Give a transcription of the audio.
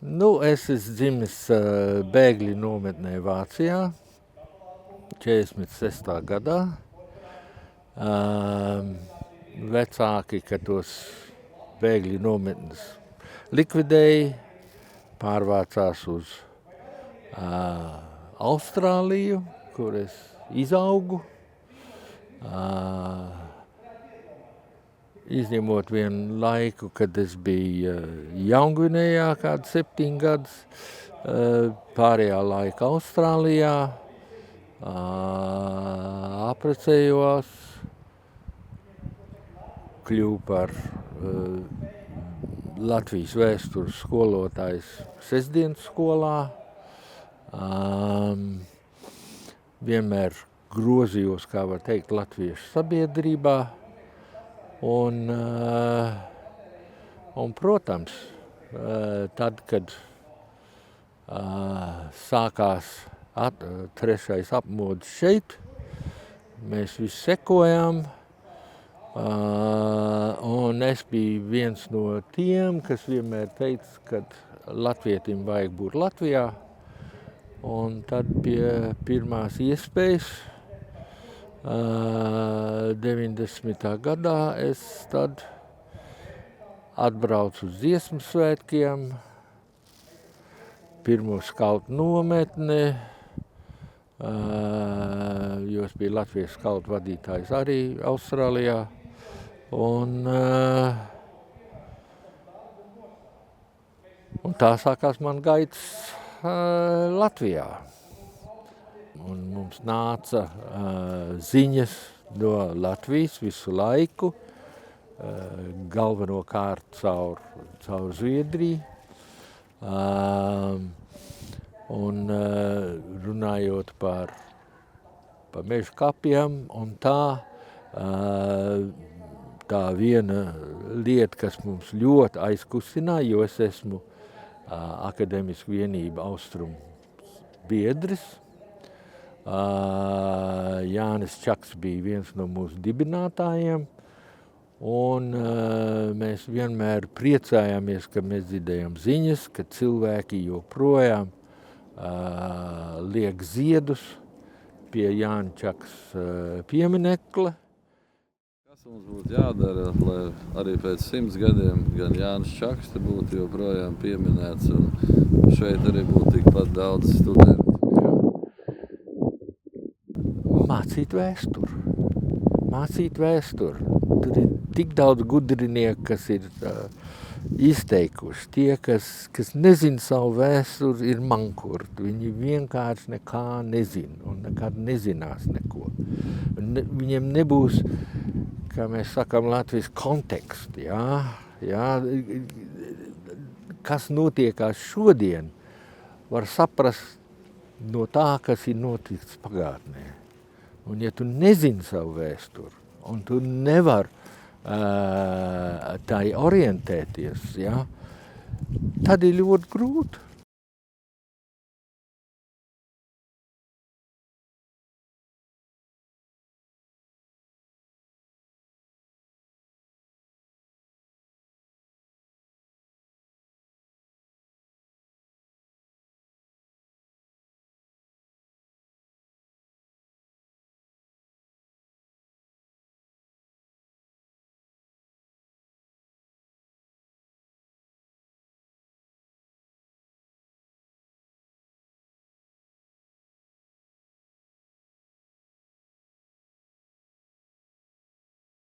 Es esmu dzimis bēgļu nometnē Vācijā 46. gadā. Vecāki, kad tos bēgļu nometnes likvidēja, pārvācās uz Austrāliju, kur es izaugu. Izņemot vienu laiku, kad es biju Jaungvinējā kādu 7 gadus, pārējā laika Austrālijā, apprecējos, kļuvu par Latvijas vēstures skolotājs sestdienas skolā. Vienmēr grozījos, kā var teikt, latviešu sabiedrībā. Un, protams, tad, kad sākās trešais apmods šeit, mēs visi sekojām, un es biju viens no tiem, kas vienmēr teica, ka latvietim vajag būt Latvijā, un tad pie pirmās iespējas 90. gadā es tad atbraucu uz dziesmu svētkiem, pirmo skautu nometni, jo es biju Latvijas skautu vadītājs arī Austrālijā. Un tā sākās man gaitas Latvijā. Un mums nāca ziņas no Latvijas visu laiku, galvenokārt caur Zviedriju. Un runājot par meža kapiem un tā viena lieta, kas mums ļoti aizkustināja, jo es esmu Akadēmisku vienību Austrumu biedris. Jānis Čaks bija viens no mūsu dibinātājiem, un mēs vienmēr priecājāmies, ka mēs dzirdējam ziņas, ka cilvēki joprojām liek ziedus pie Jāņa Čaks pieminekļa. Kas mums būtu jādara, lai arī pēc 100 gadiem gan Jānis Čaks te būtu joprojām pieminēts, un šeit arī būtu tikpat daudz studentu? Mācīt vēsturi. Tur ir tik daudz gudrinieku, kas ir izteikuši. Tie, kas nezina savu vēsturi, ir mankurti. Viņi vienkārši nekā nezina un nekad nezinās neko. Viņiem nebūs, kā mēs sakām, Latvijas konteksti. Kas notiekās šodien, var saprast no tā, kas ir noticis pagātnē. Un ja tu nezini savu vēsturi, un tu nevar tai orientēties, tad ir ļoti grūti.